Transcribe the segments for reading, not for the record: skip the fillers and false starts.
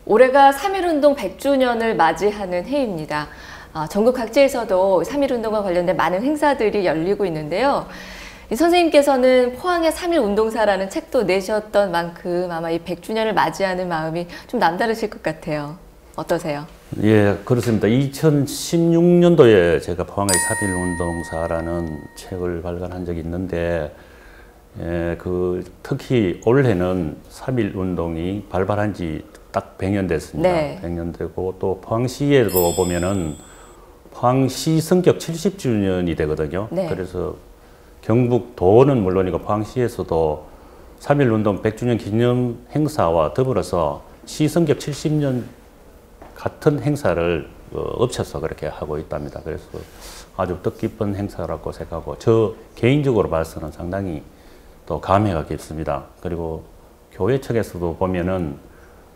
올해가 3.1운동 100주년을 맞이하는 해입니다. 전국 각지에서도 3.1운동과 관련된 많은 행사들이 열리고 있는데요. 이 선생님께서는 포항의 3.1운동사라는 책도 내셨던 만큼 아마 이 100주년을 맞이하는 마음이 좀 남다르실 것 같아요. 어떠세요? 예, 그렇습니다. 2016년도에 제가 포항의 3.1운동사라는 책을 발간한 적이 있는데, 특히 올해는 3.1운동이 발발한 지 딱 100년 됐습니다. 네. 100년 되고, 또 포항시에도 보면은 포항시 성격 70주년이 되거든요. 네. 그래서 경북도는 물론이고 포항시에서도 3.1운동 100주년 기념 행사와 더불어서 시 성격 70년 같은 행사를 엎쳐서 그렇게 하고 있답니다. 그래서 아주 뜻깊은 행사라고 생각하고, 저 개인적으로 봐서는 상당히 또 감회가 깊습니다. 그리고 교회 측에서도 보면은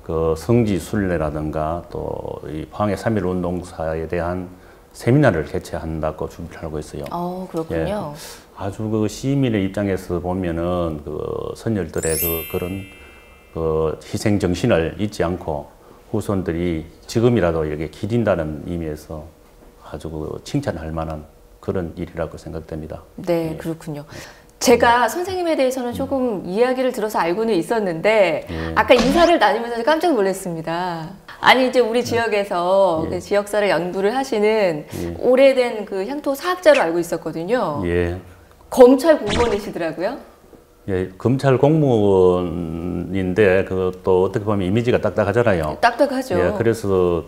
그 성지 순례라든가 또 이 포항의 3.1운동사에 대한 세미나를 개최한다고 준비를 하고 있어요. 그렇군요. 예, 아주 그 시민의 입장에서 보면은 그 선열들의 그런 희생 정신을 잊지 않고 후손들이 지금이라도 여기에 기린다는 의미에서 아주 그 칭찬할 만한 그런 일이라고 생각됩니다. 네, 예. 그렇군요. 제가 선생님에 대해서는 조금 이야기를 들어서 알고는 있었는데 아까 인사를 나누면서 깜짝 놀랐습니다. 아니 이제 우리 지역에서 그 지역사를 연구를 하시는 오래된 그 향토 사학자로 알고 있었거든요. 예. 검찰 공무원이시더라고요. 예, 검찰 공무원인데 그것도 어떻게 보면 이미지가 딱딱하잖아요. 딱딱하죠. 예, 그래서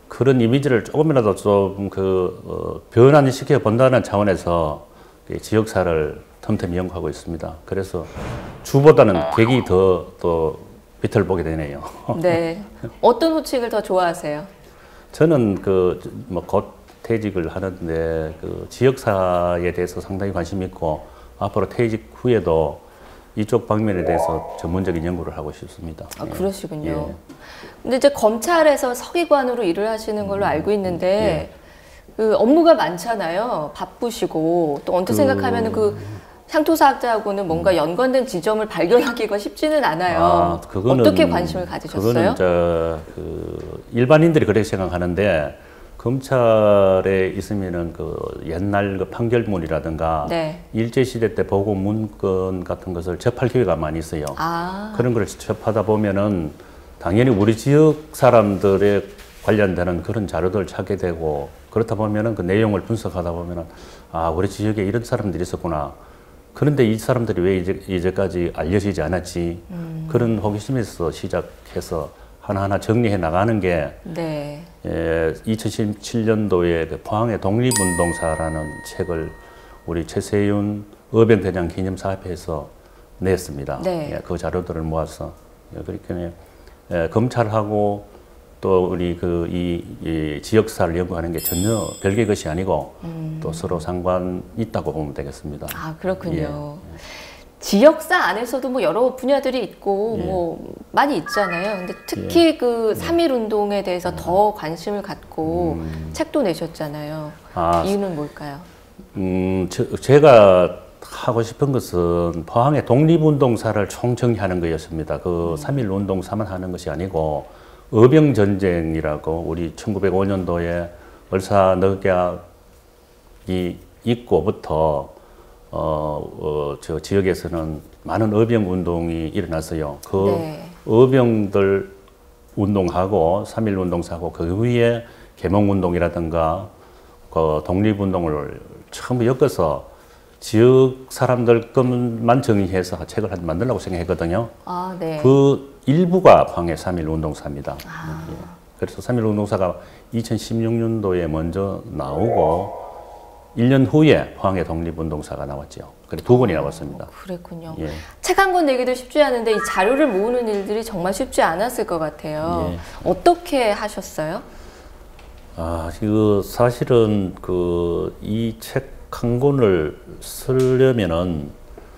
그런 이미지를 조금이라도 좀 변환시켜 본다는 차원에서 지역사를 틈틈이 연구하고 있습니다. 그래서 주보다는 객이 더 또 빛을 보게 되네요. 네. 어떤 호칭을 더 좋아하세요? 저는 곧 퇴직을 하는데 지역사에 대해서 상당히 관심이 있고 앞으로 퇴직 후에도 이쪽 방면에 대해서 전문적인 연구를 하고 싶습니다. 그러시군요. 예. 근데 이제 검찰에서 서기관으로 일을 하시는 걸로 알고 있는데 그 업무가 많잖아요. 바쁘시고 또 언뜻 생각하면 향토사학자하고는 뭔가 연관된 지점을 발견하기가 쉽지는 않아요. 어떻게 관심을 가지셨어요? 그거는 일반인들이 그렇게 생각하는데 검찰에 있으면은 옛날 판결문이라든가 일제시대 때 보고 문건 같은 것을 접할 기회가 많이 있어요. 그런 걸 접하다 보면은 당연히 우리 지역 사람들에 관련되는 그런 자료들을 찾게 되고, 그렇다 보면은 그 내용을 분석하다 보면은 우리 지역에 이런 사람들이 있었구나. 그런데 이 사람들이 왜 이제까지 알려지지 않았지? 그런 호기심에서 시작해서 하나하나 정리해 나가는 게 2017년도에 포항의 독립운동사라는 책을 우리 최세윤 의병대장 기념사업회에서 냈습니다. 그 자료들을 모아서 그렇게 검찰하고 또 우리 이 지역사를 연구하는 게 전혀 별개의 것이 아니고 또 서로 상관 있다고 보면 되겠습니다. 그렇군요. 지역사 안에서도 뭐 여러 분야들이 있고 뭐 많이 있잖아요. 근데 특히 그 3.1운동에 대해서 더 관심을 갖고 책도 내셨잖아요. 이유는 뭘까요? 제가 하고 싶은 것은 포항의 독립운동사를 총정리하는 거였습니다. 3.1운동사만 하는 것이 아니고 의병전쟁이라고 우리 1905년도에 을사늑약이 있고부터 저 지역에서는 많은 의병운동이 일어났어요. 의병들 운동하고 3.1운동사하고 그 위에 개몽운동이라든가 독립운동을 전부 엮어서 지역 사람들 것만 정리해서 책을 만들려고 생각했거든요. 그 일부가 포항의 3.1운동사입니다. 그래서 3.1운동사가 2016년도에 먼저 나오고 1년 후에 포항의 독립운동사가 나왔죠. 그래 2권이 나왔습니다. 그랬군요. 책 한 권 내기도 쉽지 않은데 이 자료를 모으는 일들이 정말 쉽지 않았을 것 같아요. 어떻게 하셨어요? 이거 사실은 이 책 한 권을 쓰려면은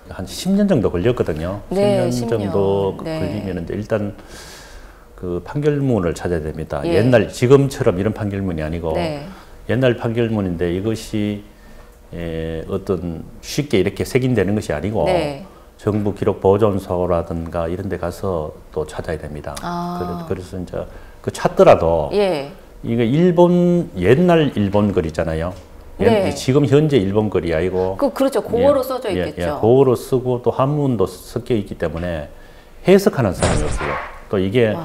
한 10년 정도 걸렸거든요. 10년 정도 걸리면은 일단 판결문을 찾아야 됩니다. 지금처럼 이런 판결문이 아니고 옛날 판결문인데 이것이 어떤 쉽게 이렇게 색인되는 것이 아니고 정부 기록 보존소라든가 이런 데 가서 또 찾아야 됩니다. 그래서 이제 그 찾더라도 예. 이게 옛날 일본 글이잖아요. 네. 지금 현재 일본 글이 아니고. 그렇죠. 고어로 써져 있겠죠. 고어로 쓰고 또 한문도 섞여 있기 때문에 해석하는 사람이 없어요. 또 이게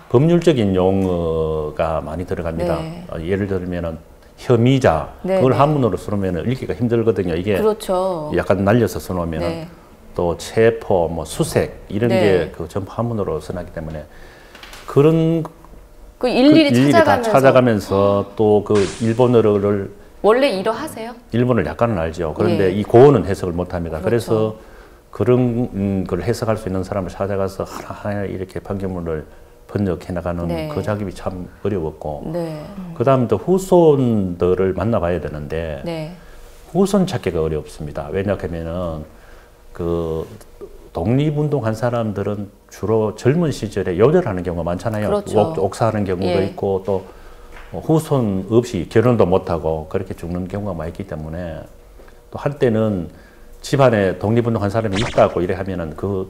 법률적인 용어가 많이 들어갑니다. 네. 예를 들면은 혐의자, 네, 그걸 네. 한문으로 써놓으면 읽기가 힘들거든요. 이게 그렇죠. 약간 날려서 써놓으면 네. 또 체포, 뭐 수색 이런 네. 게 그 전부 한문으로 써놨기 때문에 그런 일일이 다 찾아가면서 또 그 일본어를 원래 일어하세요? 일본을 약간은 알죠. 그런데 예. 이 고어는 해석을 못합니다. 그렇죠. 그래서 그런 걸 해석할 수 있는 사람을 찾아가서 하나하나 이렇게 판결문을 번역해 나가는 네. 그 작업이 참 어려웠고 네. 그다음 또 후손들을 만나봐야 되는데 네. 후손 찾기가 어렵습니다. 왜냐하면은 그 독립운동한 사람들은 주로 젊은 시절에 요절하는 경우가 많잖아요. 그렇죠. 옥사하는 경우도 예. 있고 또 후손 없이 결혼도 못하고 그렇게 죽는 경우가 많이 있기 때문에 또 한때는 집안에 독립운동한 사람이 있다고 이래 하면은 그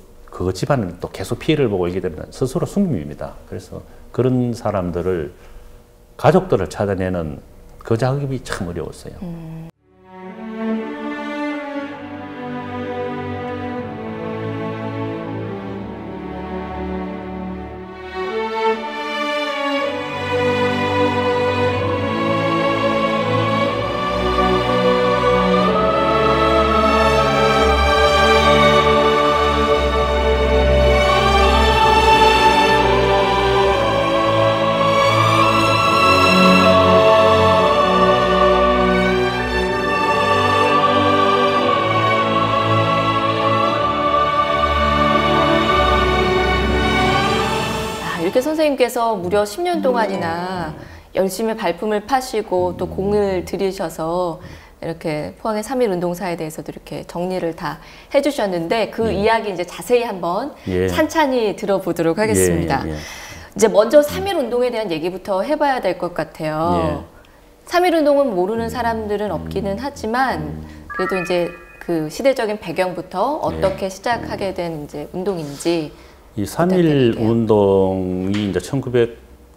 집안은 또 계속 피해를 보고 있게 되면 스스로 숨깁니다. 그래서 그런 사람들을 가족들을 찾아내는 그 작업이 참 어려웠어요. 이렇게 선생님께서 무려 10년 동안이나 열심히 발품을 파시고 또 공을 들이셔서 이렇게 포항의 3.1 운동사에 대해서도 이렇게 정리를 다 해주셨는데 그 이야기 이제 자세히 한번 찬찬히 들어보도록 하겠습니다. 이제 먼저 3.1 운동에 대한 얘기부터 해봐야 될 것 같아요. 3.1 운동은 모르는 사람들은 없기는 하지만 그래도 이제 그 시대적인 배경부터 어떻게 시작하게 된 이제 운동인지 이 3.1 운동이 이제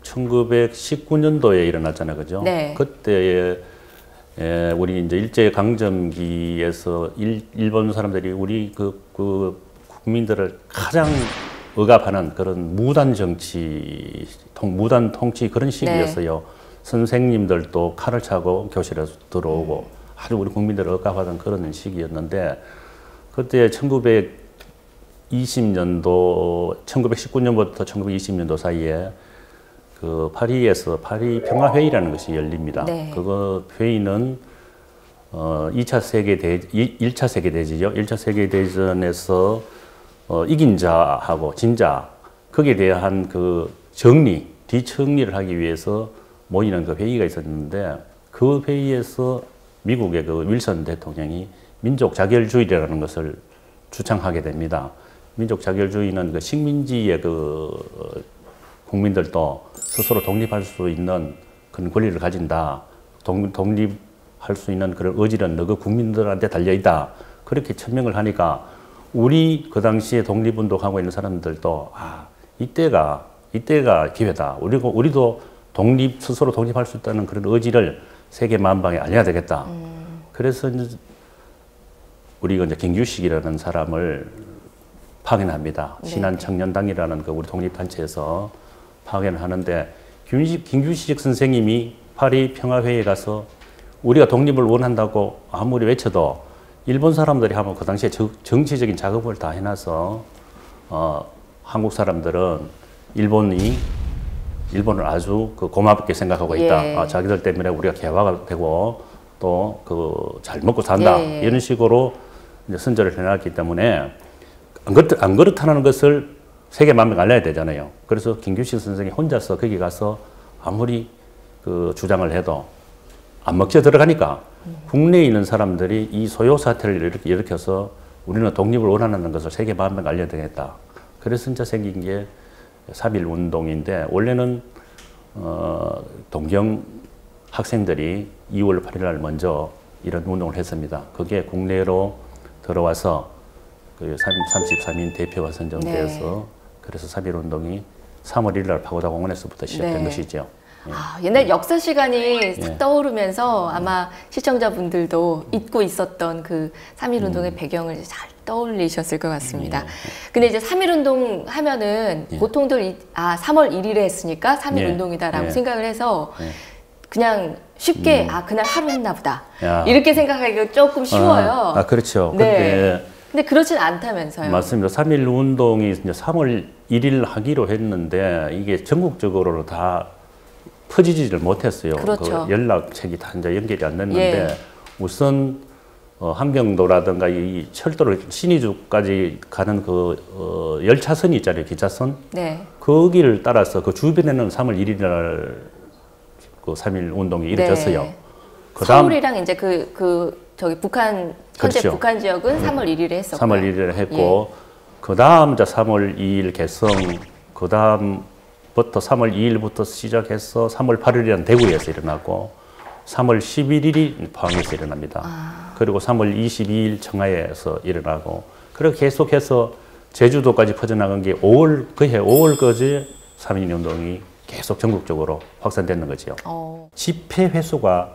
1919년도에 일어났잖아요, 그죠? 네. 그때에 우리 이제 일제 강점기에서 일본 사람들이 우리 그 국민들을 가장 억압하는 그런 무단 정치, 무단 통치 그런 시기였어요. 네. 선생님들도 칼을 차고 교실에 들어오고 아주 우리 국민들을 억압하던 그런 시기였는데 그때 1919년부터 1920년도 사이에 그 파리에서 파리 평화회의라는 것이 열립니다. 네. 그거 회의는 1차 세계대전이죠. 1차 세계대전에서 이긴 자하고 진 자, 거기에 대한 그 정리, 뒤정리를 하기 위해서 모이는 그 회의가 있었는데 그 회의에서 미국의 그 윌슨 대통령이 민족 자결주의라는 것을 주창하게 됩니다. 민족 자결주의는 그 식민지의 그 국민들도 스스로 독립할 수 있는 그런 권리를 가진다. 독립할 수 있는 그런 의지는 너그 국민들한테 달려있다. 그렇게 천명을 하니까 우리 그 당시에 독립운동하고 있는 사람들도 이때가 기회다. 우리도 스스로 독립할 수 있다는 그런 의지를 세계 만방에 알려야 되겠다. 그래서 이제 우리가 이제 김규식이라는 사람을 파견합니다. 네. 신한청년당이라는 그 우리 독립단체에서 파견을 하는데 김규식 선생님이 파리 평화회의에 가서 우리가 독립을 원한다고 아무리 외쳐도 일본 사람들이 하면 그 당시에 정치적인 작업을 다 해놔서 한국 사람들은 일본을 아주 고맙게 생각하고 있다. 자기들 때문에 우리가 개화가 되고 또 잘 먹고 산다. 이런 식으로 이제 선전을 해놨기 때문에 안 그렇다는 것을 세계 만방에 알려야 되잖아요. 그래서 김규식 선생이 혼자서 거기 가서 아무리 그 주장을 해도 안 먹혀 들어가니까 국내에 있는 사람들이 이 소요 사태를 일으켜서 우리는 독립을 원하는 것을 세계 만방에 알려야 되겠다. 그래서 진짜 생긴 게 3.1 운동인데 원래는 동경 학생들이 2월 8일 날 먼저 이런 운동을 했습니다. 그게 국내로 들어와서 그 33인 대표가 선정되어서 네. 그래서 3.1운동이 3월 1일 날 파고다공원에서부터 시작된 네. 것이죠. 예. 옛날 역사 시간이 싹 떠오르면서 아마 시청자분들도 잊고 있었던 그 3.1운동의 배경을 잘 떠올리셨을 것 같습니다. 근데 이제 3.1운동 하면은 보통들 3월 1일에 했으니까 3.1운동이다라고 생각을 해서 그냥 쉽게 그날 하루 했나 보다 이렇게 생각하기가 조금 쉬워요. 그렇죠. 네. 근데 그렇진 않다면서요. 맞습니다. 3.1운동이 이제 3월 1일 하기로 했는데 이게 전국적으로 다 퍼지지를 못했어요. 그렇죠. 그 연락책이 다 이제 연결이 안 됐는데 우선 함경도라든가 이 철도를 신의주까지 가는 그 열차선이 있잖아요. 기차선. 네. 거기를 따라서 그 주변에는 3월 1일 날 그 3.1운동이 이루어졌어요. 네. 서울이랑 이제 저기 북한 현재 그렇죠. 북한 지역은 3월 1일에 했었고요. 3월 1일에 했고 그 다음 이제 3월 2일 개성 그 다음부터 3월 2일부터 시작해서 3월 8일에는 대구에서 일어나고 3월 11일이 포항에서 일어납니다. 그리고 3월 22일 청하에서 일어나고 그리고 계속해서 제주도까지 퍼져나간 게 그해 5월까지 3.1운동이 계속 전국적으로 확산되는 거죠. 집회 횟수가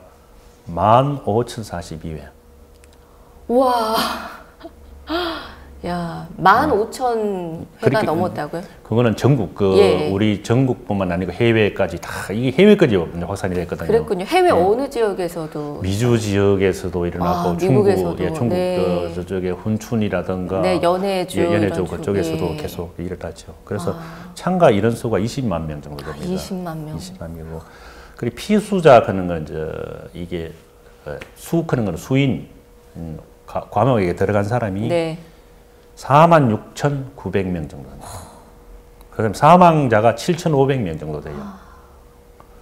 15,042회. 우와. 야, 15,000회가 넘었다고요? 그거는 전국, 우리 전국뿐만 아니고 해외까지 다, 이게 해외까지 확산이 됐거든요. 그랬군요. 해외 어느 지역에서도? 미주 지역에서도 일어났고, 미국에서도. 중국, 저쪽에 훈춘이라든가, 연해주 그쪽에서도 계속 일어났죠. 그래서 참가 인원수가 20만 명 정도 됩니다. 20만 명. 20만 명이고. 그리고 피수자 하는 건 이게 수하는 건 수인, 과목에 들어간 사람이 46,900명 정도 됩니다. 그다음 사망자가 7,500명 정도 돼요.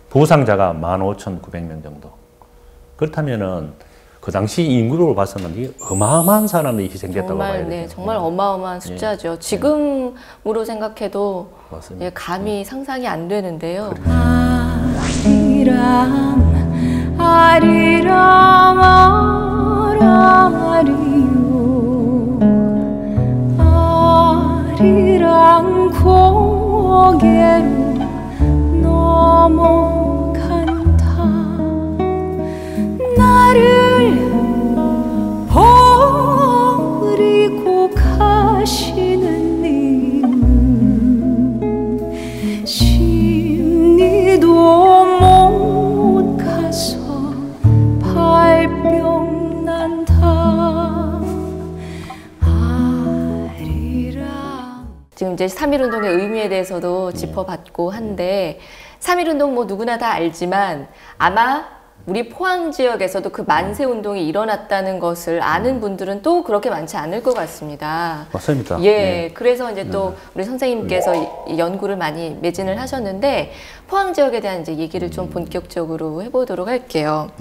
부상자가 15,900명 정도. 그렇다면은 그 당시 인구로 봐서는 이게 어마어마한 사람들이 희생됐다고 봐야 돼요. 네, 정말 어마어마한 숫자죠. 지금으로 생각해도 감히 상상이 안 되는데요. 아리랑 아리랑 아리랑 고개로 넘어간다. 나를 버리고 가시는 님은 심리도 못 가서 발병 난다. 지금 이제 3.1운동의 의미에 대해서도 짚어봤고 한데 3.1운동 뭐 누구나 다 알지만 아마 우리 포항 지역에서도 그 만세운동이 일어났다는 것을 아는 분들은 또 그렇게 많지 않을 것 같습니다. 맞습니다. 그래서 이제 또 우리 선생님께서 이 연구를 많이 매진을 하셨는데 포항 지역에 대한 이제 얘기를 좀 본격적으로 해보도록 할게요.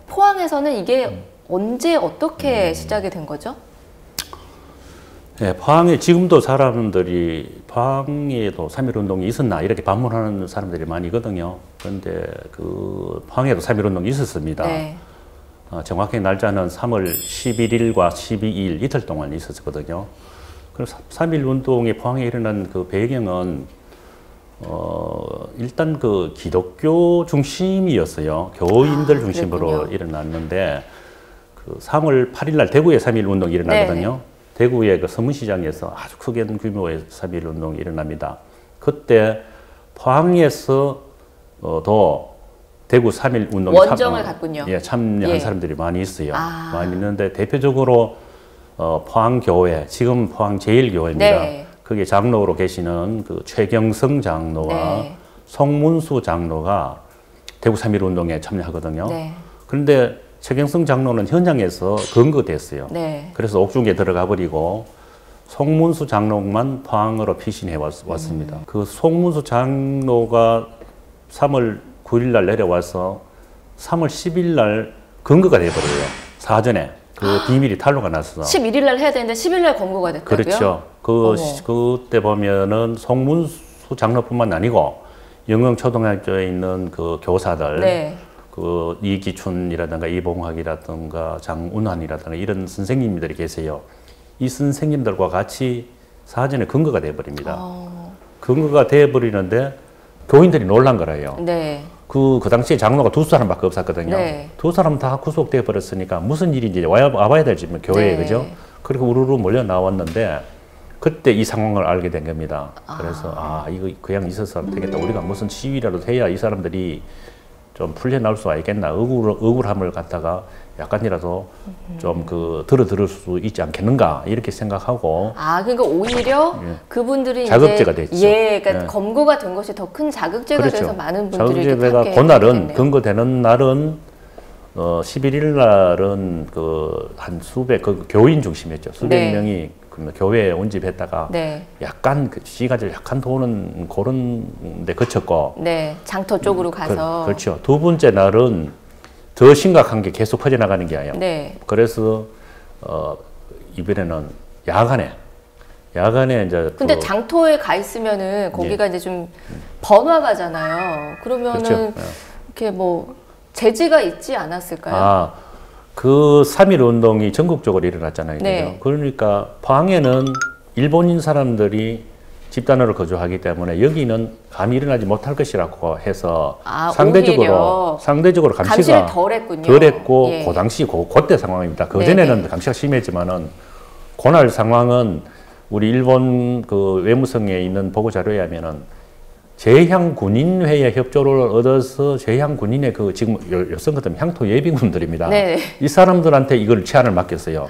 포항에서는 이게 언제 어떻게 시작이 된 거죠? 네, 포항에 지금도 사람들이 포항에도 3.1운동이 있었나 이렇게 반문하는 사람들이 많이 있거든요. 그런데 그 포항에도 3.1운동이 있었습니다. 정확히 날짜는 3월 11일과 12일 이틀 동안 있었거든요. 그래서 3.1운동이 포항에 일어난 그 배경은 일단 그 기독교 중심이었어요. 교인들 중심으로 일어났는데 그 3월 8일 날 대구에 3.1운동이 일어나거든요. 대구의 그 서문시장에서 아주 크게 규모의 3.1운동이 일어납니다. 그때 포항에서 도 대구 3.1운동에 원정을 갔군요. 참여한 사람들이 많이 있어요. 많이 있는데 대표적으로 포항교회, 지금 포항 제1교회입니다. 거기에 장로로 계시는 그 최경성 장로와 송문수 장로가 대구 3.1운동에 참여하거든요. 그런데 최경성 장로는 현장에서 검거됐어요. 그래서 옥중에 들어가 버리고 송문수 장로만 포항으로 피신해 왔습니다. 그 송문수 장로가 3월 9일 날 내려와서 3월 10일 날 검거가 돼버려요. 사전에. 그 비밀이 탄로가 났어. 11일 날 해야 되는데 10일 날 검거가 됐다고요? 그렇죠. 그때 보면은 송문수 장로뿐만 아니고 영흥초등학교에 있는 그 교사들 그 이기춘이라든가 이봉학이라든가 장운환이라든가 이런 선생님들이 계세요. 이 선생님들과 같이 사전에 근거가 돼버립니다. 근거가 돼버리는데 교인들이 놀란 거라요. 네. 그 당시에 장로가 두 사람밖에 없었거든요. 네. 두 사람 다 구속돼 버렸으니까 무슨 일인지 와봐야 될지 교회에. 네. 그죠? 그리고 우르르 몰려 나왔는데 그때 이 상황을 알게 된 겁니다. 그래서 이거 그냥 있어서 안 되겠다. 우리가 무슨 시위라도 해야 이 사람들이 좀 풀려나올 수가 있겠나. 억울함을 갖다가 약간이라도 좀 들을 수 있지 않겠는가 이렇게 생각하고. 그러니까 오히려 그분들이 자극제가 됐죠. 그러니까 검거가 된 것이 더 큰 자극제가 그렇죠. 돼서 많은 분들이 자극제가 그날은 근거되는 날은 11일 날은 한 수백 교인 중심이었죠. 수백 명이 교회에 온집했다가 약간 시가지를 약간 도는 그런 데 그쳤고. 네, 장터 쪽으로 가서. 그렇죠. 두 번째 날은 더 심각한 게 계속 퍼져나가는 게 아니에요. 네. 그래서 이번에는 야간에 이제. 근데 장터에 가 있으면은 거기가 이제 좀 번화가잖아요. 그러면은 그렇죠. 이렇게 뭐 제지가 있지 않았을까요? 그 3.1 운동이 전국적으로 일어났잖아요. 네. 그러니까 포항에는 일본인 사람들이 집단으로 거주하기 때문에 여기는 감이 일어나지 못할 것이라고 해서 상대적으로 감시가 덜했고 그 당시 그때 상황입니다. 그 전에는 감시가 심했지만은 그날 상황은 우리 일본 외무성에 있는 보고 자료에 하면은 제향 군인회의 협조를 얻어서 제향 군인의 지금 여성 같은 향토 예비군들입니다. 네. 이 사람들한테 이걸 제안을 맡겼어요.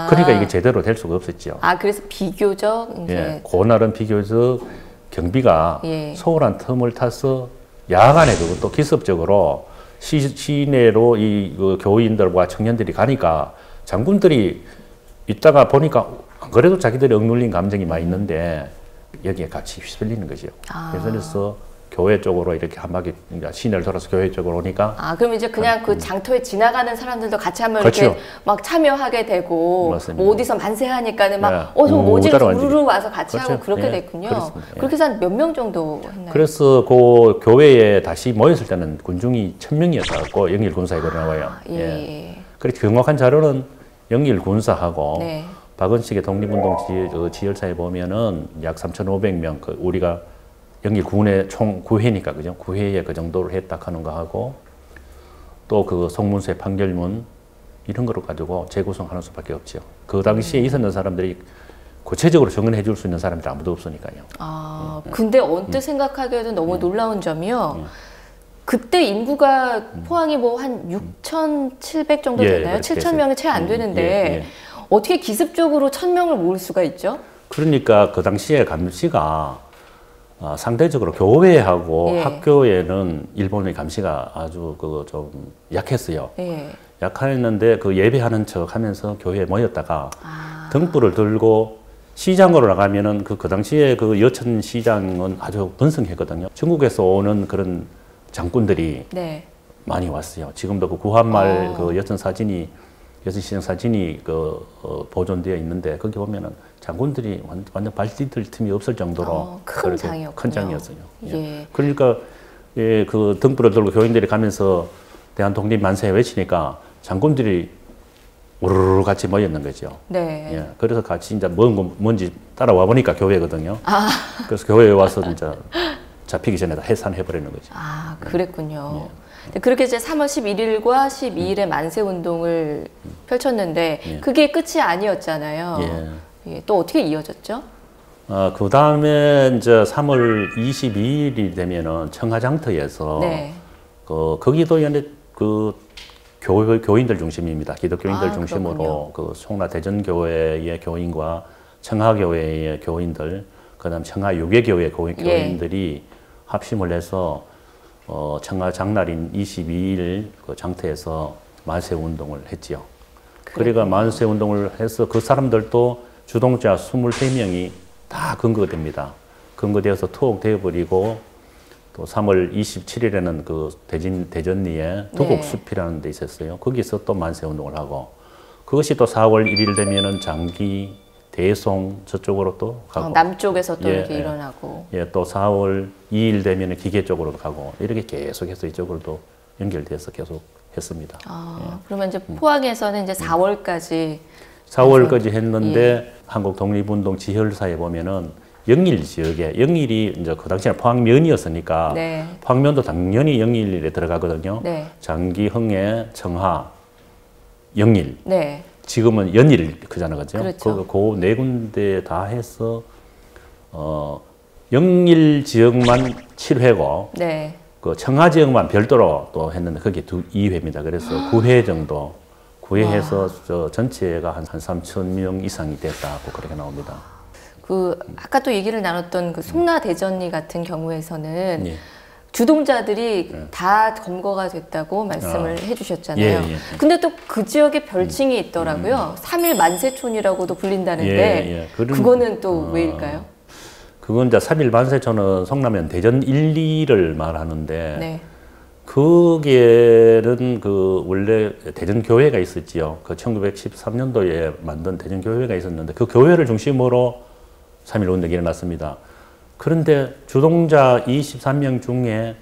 그러니까 이게 제대로 될 수가 없었죠. 그래서 비교적 이제 그날은 비교적 경비가 소홀한 틈을 타서 야간에 그것도 기습적으로 시내로 이 교인들과 청년들이 가니까 장군들이 있다가 보니까 안 그래도 자기들이 억눌린 감정이 많이 있는데 여기에 같이 휩쓸리는 거죠. 그래서 교회 쪽으로 이렇게 한 바퀴 시내를 돌아서 교회 쪽으로 오니까. 그럼 이제 그냥 그 장터에 지나가는 사람들도 같이 한번 그렇죠. 이렇게 막 참여하게 되고, 뭐 어디서 만세하니까는 막, 저 뭐지? 우르르 와서 같이 하고 그렇게 됐군요. 그렇습니다. 그렇게 해서 한 몇 명 정도 했나요? 그래서 그 교회에 다시 모였을 때는 군중이 1,000명이었고, 영일 군사에 나와요. 그래서 정확한 자료는 영일 군사하고, 박은식의 독립운동 지열사에 보면은 약 3,500명, 우리가 영일 군의 총 9회니까, 그죠? 9회에 그 정도를 했다 하는 거 하고, 또 송문세 판결문, 이런 거를 가지고 재구성하는 수밖에 없죠. 그 당시에 있었는 사람들이 구체적으로 정언해 줄 수 있는 사람들이 아무도 없으니까요. 근데 언뜻 생각하기에도 너무 놀라운 점이요. 그때 인구가 포항이 뭐 한 6,700 정도 되나요? 7,000명이 채 안 되는데, 어떻게 기습적으로 1,000명을 모을 수가 있죠? 그러니까 그 당시에 감시가 상대적으로 교회하고 학교에는 일본의 감시가 아주 좀 약했어요. 약했는데 예배하는 척 하면서 교회에 모였다가 등불을 들고 시장으로 나가면은 그 당시에 여천 시장은 아주 번성했거든요. 전국에서 오는 그런 장군들이 많이 왔어요. 지금도 구한말 여천 시장 사진이 보존되어 있는데 거기 보면은 장군들이 완전 발 디딜 틈이 없을 정도로 큰 장이었군요. 큰 장이었어요. 그러니까 그 등불을 들고 교인들이 가면서 대한 독립 만세 외치니까 장군들이 우르르 같이 모였는 거죠. 그래서 같이 이제 뭔지 따라와 보니까 교회거든요. 그래서 교회에 와서 이제 잡히기 전에 다 해산해 버리는 거죠. 그랬군요. 그렇게 이제 3월 11일과 12일에 만세운동을 펼쳤는데 그게 끝이 아니었잖아요. 또 어떻게 이어졌죠? 그 다음에 이제 3월 22일이 되면은 청하장터에서 거기도 교인들 중심입니다. 기독교인들 중심으로 송라 대전교회의 교인과 청하교회의 교인들, 그다음 청하 유괴교회 교인들이 합심을 해서 청하 장날인 22일 장터에서 만세운동을 했지요. 그러니까 만세운동을 해서 그 사람들도 주동자 23명이 다 근거됩니다. 근거되어서 투옥되어버리고 또 3월 27일에는 대전리에 두곡숲이라는 데 있었어요. 거기서 또 만세운동을 하고 그것이 또 4월 1일 되면은 장기, 대송 저쪽으로 또 가고 남쪽에서 또 이렇게 일어나고 또 4월 2일 되면 기계 쪽으로 가고 이렇게 계속해서 이쪽으로도 연결돼서 계속 했습니다. 그러면 이제 포항에서는 이제 4월까지 4월까지 했는데 한국 독립운동 지혈사에 보면은 영일 지역에 영일이 이제 그 당시에 포항면이었으니까 네. 포항면도 당연히 영일에 들어가거든요. 네. 장기, 흥해, 청하, 영일. 네. 지금은 연일 그잖아, 그죠? 그렇죠. 그 네 군데 다 해서 영일 지역만 7회고 네. 그 청하 지역만 별도로 또 했는데 그게 2회입니다. 그래서 9회 정도 9회 해서 저 전체가 한 3,000명 이상이 됐다고 그렇게 나옵니다. 그 아까 또 얘기를 나눴던 그 송라대전리 같은 경우에서는 예. 주동자들이 다 검거가 됐다고 말씀을 해주셨잖아요. 예. 근데 또 그 지역에 별칭이 있더라고요. 3일 만세촌이라고도 불린다는데 그거는 또 왜일까요? 그건 이제 3일 만세촌은 성남면 대전 1, 2를 말하는데 네. 거기에는 그 원래 대전 교회가 있었지요. 그 1913년도에 만든 대전 교회가 있었는데 그 교회를 중심으로 3.1 운동이 일어났습니다. 그런데 주동자 23명 중에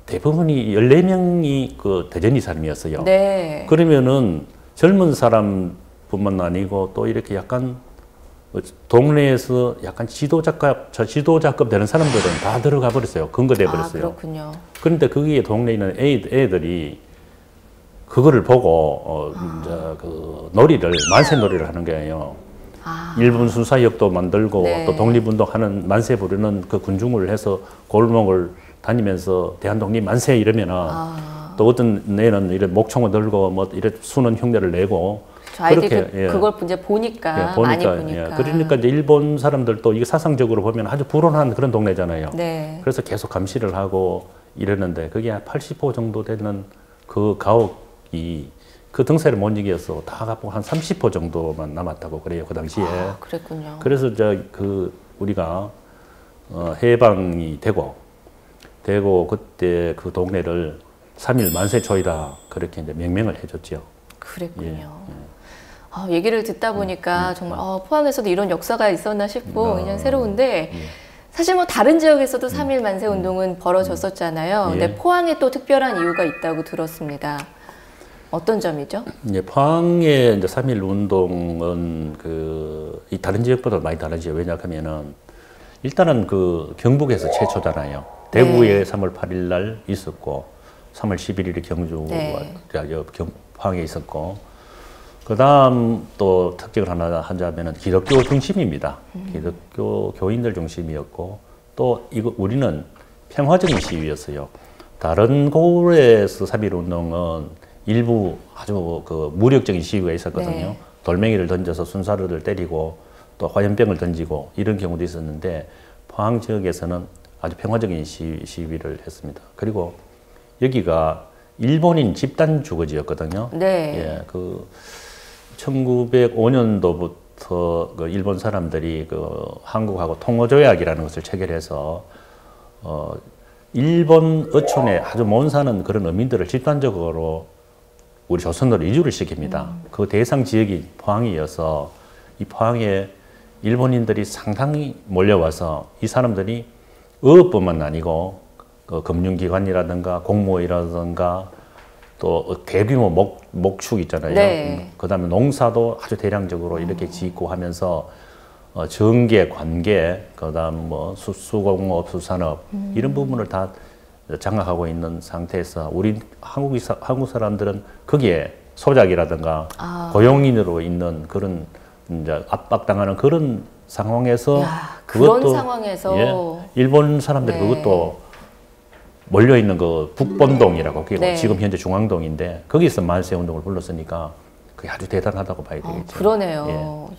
대부분이 14명이 그 대전이 사람이었어요. 네. 그러면은 젊은 사람뿐만 아니고 또 이렇게 약간 동네에서 약간 지도자급 되는 사람들은 다 들어가 버렸어요. 근거돼 버렸어요. 그렇군요. 그런데 거기에 동네에 있는 애들이 그거를 보고 이제 그 만세 놀이를 하는 거예요. 일본 순사역도 만들고 네. 또 독립운동하는 만세 부르는 그 군중을 해서 골목을 다니면서 대한독립 만세 이러면은 또 어떤 애는 이래 목총을 들고 뭐 이래 수는 흉내를 내고 아이들이 그걸 이제 보니까 많이 보니까. 그러니까 이제 일본 사람들도 이게 사상적으로 보면 아주 불온한 그런 동네잖아요. 네. 그래서 계속 감시를 하고 이랬는데 그게 한 80호 정도 되는 그 가옥이 그 등세를 못 이겨서 다 갖고 한 30호 정도만 남았다고 그래요, 그 당시에. 그랬군요. 그래서 우리가 해방이 되고 그때 그 동네를 3.1 만세초이다 그렇게 이제 명명을 해줬죠. 그랬군요. 얘기를 듣다 보니까 정말 포항에서도 이런 역사가 있었나 싶고 그냥 새로운데 사실 뭐 다른 지역에서도 3.1 만세 운동은 벌어졌었잖아요. 근데 포항에 또 특별한 이유가 있다고 들었습니다. 어떤 점이죠? 포항의 이제 3.1 운동은 이 다른 지역보다 많이 다르죠. 왜냐하면은 일단은 그 경북에서 최초잖아요. 대구에 3월 8일 날 있었고 3월 11일에 포항에 있었고 그 다음 또 특징을 하나 하자면은 기독교 중심입니다. 기독교 교인들 중심이었고 또 우리는 평화적인 시위였어요. 다른 곳에서 3.1 운동은 일부 아주 그 무력적인 시위가 있었거든요. 네. 돌멩이를 던져서 순사로를 때리고 또 화염병을 던지고 이런 경우도 있었는데 포항 지역에서는 아주 평화적인 시위를 했습니다. 그리고 여기가 일본인 집단 주거지였거든요. 네. 1905년도부터 그 일본 사람들이 한국하고 통허조약이라는 것을 체결해서 일본 어촌에 아주 못 사는 그런 어민들을 집단적으로 우리 조선으로 이주를 시킵니다. 그 대상 지역이 포항이어서 이 포항에 일본인들이 상당히 몰려와서 이 사람들이 어업뿐만 아니고 금융기관이라든가 공무원이라든가 또 대규모 목축 있잖아요. 네. 그다음에 농사도 아주 대량적으로 이렇게 짓고 하면서 정계, 관계, 그다음 뭐 수공업, 수산업 이런 부분을 다 장악하고 있는 상태에서 우리 한국 사람들은 거기에 소작이라든가 고용인으로 있는 그런 이제 압박당하는 그런 상황에서 그런 상황에서 일본 사람들이 그것도 몰려 있는 그 북본동이라고 그게 지금 현재 중앙동인데 거기서 만세 운동을 불렀으니까 그게 아주 대단하다고 봐야 되겠죠. 그러네요.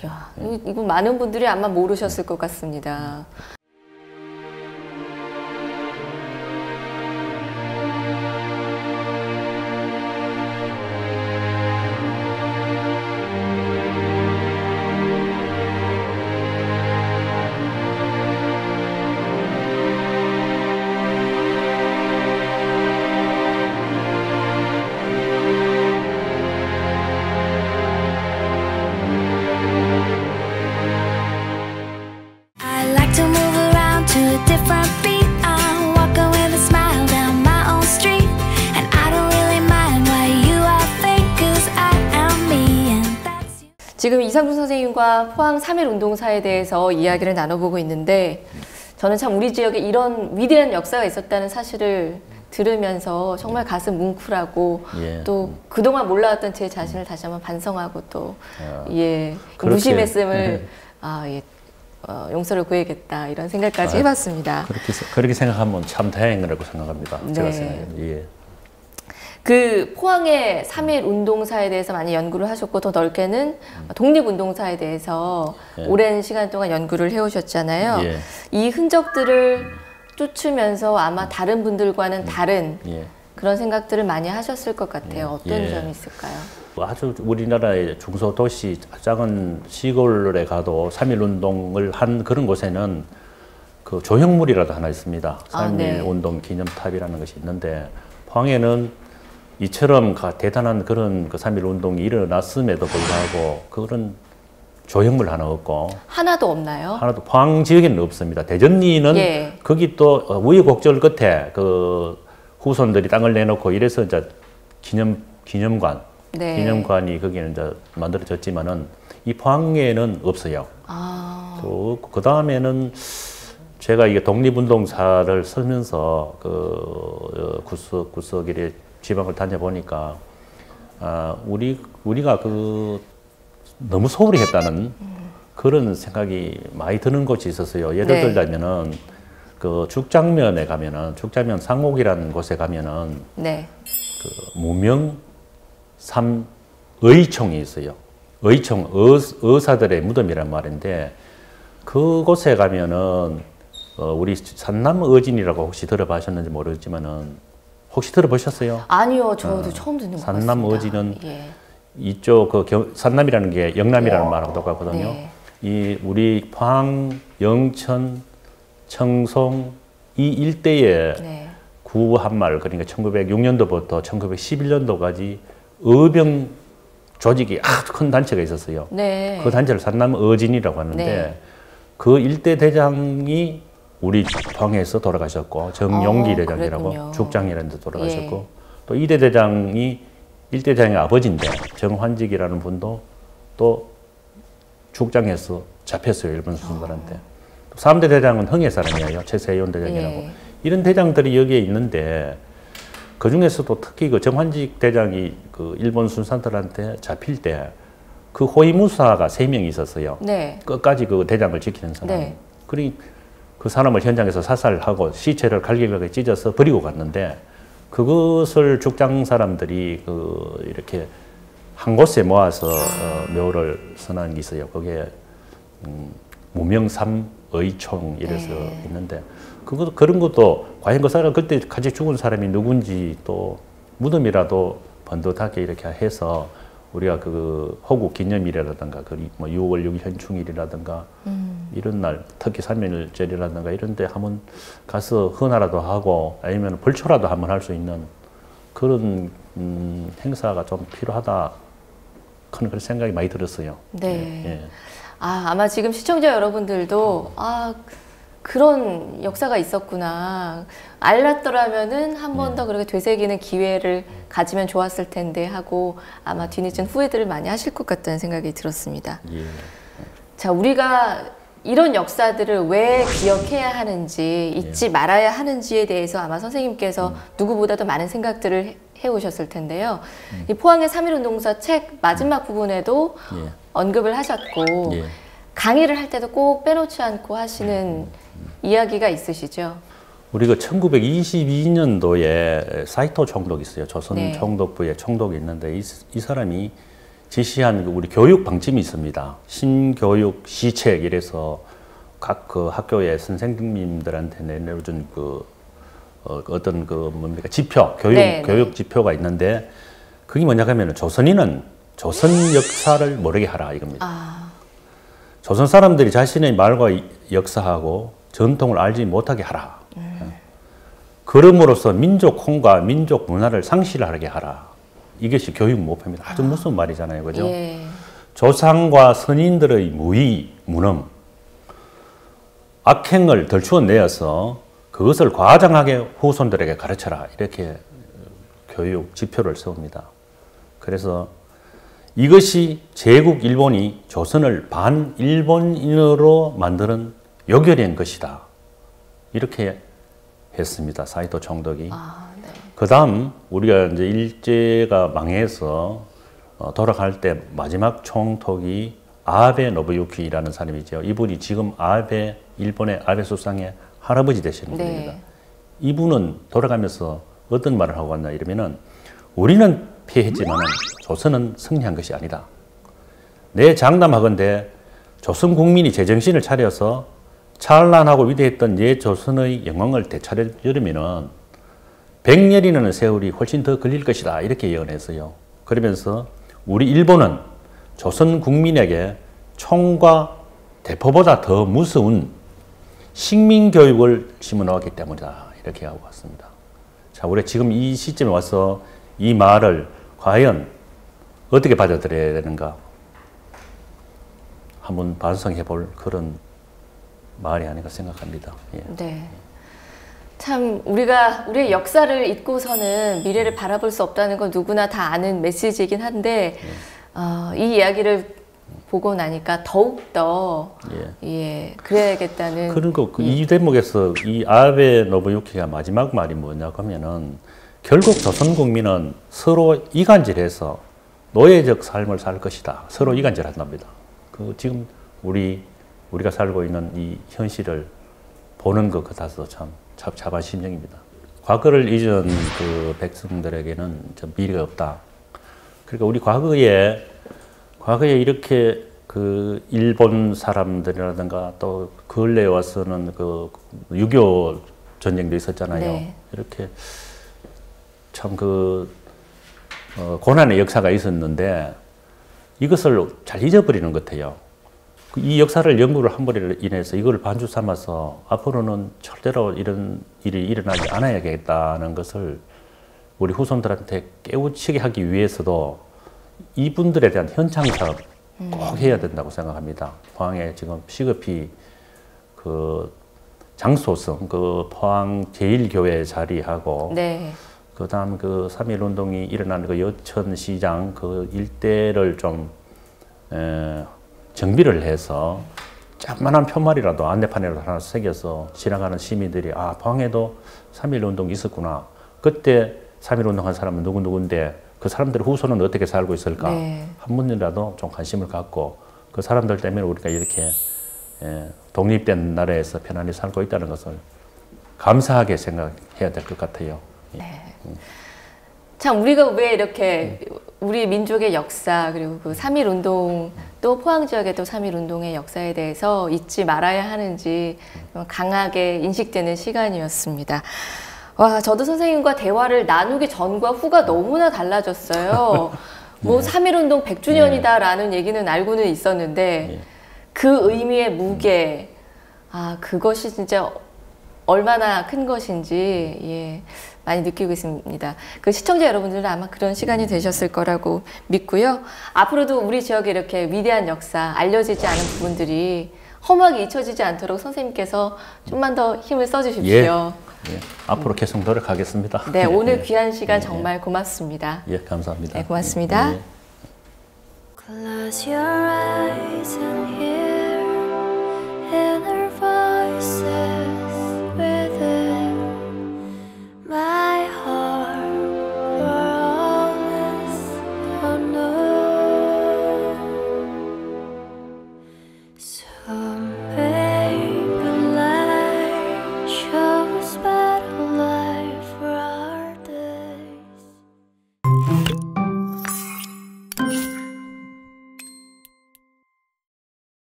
이거 많은 분들이 아마 모르셨을 것 같습니다. 지금 이상준 선생님과 포항 3.1 운동사에 대해서 이야기를 나눠보고 있는데 저는 참 우리 지역에 이런 위대한 역사가 있었다는 사실을 들으면서 정말 가슴 뭉클하고 예. 또 그동안 몰라왔던 제 자신을 다시 한번 반성하고 또 예, 그렇게, 무심했음을 용서를 구해야겠다 이런 생각까지 해봤습니다. 그렇게 생각하면 참 다행이라고 생각합니다. 네. 제가 생각해요. 예. 그 포항의 3.1 운동사에 대해서 많이 연구를 하셨고 더 넓게는 독립운동사에 대해서 예. 오랜 시간 동안 연구를 해오셨잖아요. 예. 이 흔적들을 쫓으면서 아마 다른 분들과는 다른 그런 생각들을 많이 하셨을 것 같아요. 어떤 점이 있을까요? 아주 우리나라의 중소도시 작은 시골에 가도 3.1 운동을 한 그런 곳에는 그 조형물이라도 하나 있습니다. 3.1 운동 기념탑이라는 것이 있는데 포항에는 이처럼 대단한 그런 그 3.1 운동이 일어났음에도 불구하고 그런 조형물 하나 없고 하나도 없나요? 하나도 포항 지역에는 없습니다. 대전리는 거기 또 우여곡절 끝에 그 후손들이 땅을 내놓고 이래서 이제 기념관 기념관이 거기는 이제 만들어졌지만은 이 포항에는 없어요. 또 그 다음에는 제가 이게 독립운동사를 쓰면서 그 구석구석에 지방을 다녀보니까 우리가 그 너무 소홀히 했다는 그런 생각이 많이 드는 곳이 있었어요. 예를 들자면은 그 죽장면에 가면은 죽장면 상옥이라는 곳에 가면은 그 무명 삼의총이 있어요. 의총 의사들의 무덤이란 말인데 그곳에 가면은 우리 산남의진이라고 혹시 들어보셨는지 모르겠지만은 혹시 들어보셨어요? 아니요, 저도 처음 듣는 것 같습니다. 산남의진은 이쪽 산남이라는 게 영남이라는 말하고 똑같거든요. 이 우리 포항, 영천, 청송 이 일대에 구한말 그러니까 1906년도부터 1911년도까지 의병 조직이 아주 큰 단체가 있었어요. 그 단체를 산남의진이라고 하는데 그 일대 대장이 우리 포항에서 돌아가셨고 정용기 대장이라고 그랬군요. 죽장이라는 데 돌아가셨고 또 2대 대장이 1대 대장의 아버지인데 정환직이라는 분도 또 죽장에서 잡혔어요. 일본 수군들한테. 3대 대장은 흥해 사람이에요. 최세윤 대장이라고. 이런 대장들이 여기에 있는데 그 중에서도 특히 그 정환직 대장이 그 일본 순사들한테 잡힐 때 그 호위무사가 3명이 있었어요. 끝까지 그 대장을 지키는 사람. 그러니 그 사람을 현장에서 사살하고 시체를 갈길하게 찢어서 버리고 갔는데 그것을 죽장 사람들이 이렇게 한 곳에 모아서 묘를 선한 게 있어요. 거기에 무명삼의총 이래서 있는데 그런 것도 과연 그 사람 그때 같이 죽은 사람이 누군지 또 무덤이라도 번듯하게 이렇게 해서 우리가 그 호국 기념일이라든가 뭐 6월 6일 현충일이라든가 이런 날 특히 3.1절이라든가 이런 데 한번 가서 헌화라도 하고 아니면 벌초라도 한번 할 수 있는 그런 행사가 좀 필요하다 그런 생각이 많이 들었어요. 아마 지금 시청자 여러분들도 그런 역사가 있었구나. 알았더라면은 한 번 더 그렇게 되새기는 기회를 가지면 좋았을 텐데 하고 아마 뒤늦은 후회들을 많이 하실 것 같다는 생각이 들었습니다. 자, 우리가 이런 역사들을 왜 기억해야 하는지, 잊지 말아야 하는지에 대해서 아마 선생님께서 누구보다도 많은 생각들을 해오셨을 텐데요. 이 포항의 3.1 운동사 책 마지막 부분에도 언급을 하셨고 강의를 할 때도 꼭 빼놓지 않고 하시는 이야기가 있으시죠? 우리가 1922년도에 사이토 총독이 있어요. 조선 총독부에 총독이 있는데 이 사람이 제시한 우리 교육 방침이 있습니다. 신교육 시책 이래서 각 그 학교의 선생님들한테 내려준 어떤 뭡니까 지표 교육 지표가 있는데 그게 뭐냐 하면은 조선인은 조선 역사를 모르게 하라 이겁니다. 조선 사람들이 자신의 말과 역사하고 전통을 알지 못하게 하라. 그럼으로써 민족혼과 민족 문화를 상실하게 하라. 이것이 교육 목표입니다. 아주 무서운 말이잖아요. 그죠? 조상과 선인들의 무의, 무능, 악행을 덜추어내어서 그것을 과장하게 후손들에게 가르쳐라. 이렇게 교육 지표를 세웁니다. 그래서 이것이 제국 일본이 조선을 반일본인으로 만드는 요결인 것이다. 이렇게 했습니다. 사이토 총독이. 네. 그 다음 우리가 이제 일제가 망해서 돌아갈 때 마지막 총독이 아베 노부유키라는 사람이죠. 이분이 지금 일본의 아베 수상의 할아버지 되시는 분입니다. 이분은 돌아가면서 어떤 말을 하고 왔나 이러면은 우리는 패했지만 조선은 승리한 것이 아니다. 내 장담하건대 조선 국민이 제정신을 차려서 찬란하고 위대했던 옛 조선의 영광을 되찾으려면은 100년이라는 세월이 훨씬 더 걸릴 것이다. 이렇게 예언했어요. 그러면서 우리 일본은 조선 국민에게 총과 대포보다 더 무서운 식민교육을 심어놓았기 때문이다. 이렇게 하고 왔습니다. 자, 우리 지금 이 시점에 와서 이 말을 과연 어떻게 받아들여야 되는가 한번 반성해 볼 그런 말이 아닌가 생각합니다. 예. 네. 참 우리의 역사를 잊고서는 미래를 바라볼 수 없다는 건 누구나 다 아는 메시지이긴 한데 이 이야기를 보고 나니까 더욱더 그래야겠다는. 그리고 이 대목에서 이 아베 노부유키가 마지막 말이 뭐냐고 하면은 결국 조선 국민은 서로 이간질해서 노예적 삶을 살 것이다. 서로 이간질한답니다. 지금 우리가 살고 있는 이 현실을 보는 것 같아서 참 잡잡한 심정입니다. 과거를 잊은 그 백성들에게는 좀 미래가 없다. 그러니까 우리 과거에 이렇게 그 일본 사람들이라든가 또 근래에 와서는 그 6.25 전쟁도 있었잖아요. 네. 이렇게 참 고난의 역사가 있었는데 이것을 잘 잊어버리는 것 같아요. 이 역사를 연구를 함으로 인해서 이걸 반주 삼아서 앞으로는 절대로 이런 일이 일어나지 않아야겠다는 것을 우리 후손들한테 깨우치게 하기 위해서도 이분들에 대한 현장 사업 꼭 해야 된다고 생각합니다. 포항에 지금 시급히 장소성 포항 제1교회 자리하고 네. 그다음 3.1 운동이 일어나는 여천시장 일대를 좀 정비를 해서 조그만한 편말이라도 안내판이라도 하나 새겨서 지나가는 시민들이 포항에도 3.1 운동이 있었구나. 그때 3.1 운동한 사람은 누구인데 그 사람들의 후손은 어떻게 살고 있을까? 네. 한 번이라도 좀 관심을 갖고 그 사람들 때문에 우리가 이렇게 독립된 나라에서 편안히 살고 있다는 것을 감사하게 생각해야 될 것 같아요. 네. 참 우리가 왜 이렇게 우리 민족의 역사 그리고 3.1 운동 또 포항 지역의 또 3.1 운동의 역사에 대해서 잊지 말아야 하는지 강하게 인식되는 시간이었습니다. 와, 저도 선생님과 대화를 나누기 전과 후가 너무나 달라졌어요. 네. 3.1 운동 100주년이다라는 얘기는 알고는 있었는데 그 의미의 무게, 그것이 진짜 얼마나 큰 것인지 많이 느끼고 있습니다. 시청자 여러분들은 아마 그런 시간이 되셨을 거라고 믿고요. 앞으로도 우리 지역에 이렇게 위대한 역사, 알려지지 않은 부분들이 허무하게 잊혀지지 않도록 선생님께서 좀만 더 힘을 써주십시오. 앞으로 계속 노력하겠습니다. 네, 오늘 귀한 시간 정말 고맙습니다. 감사합니다. 네, 고맙습니다. Close your eyes and hear inner voices.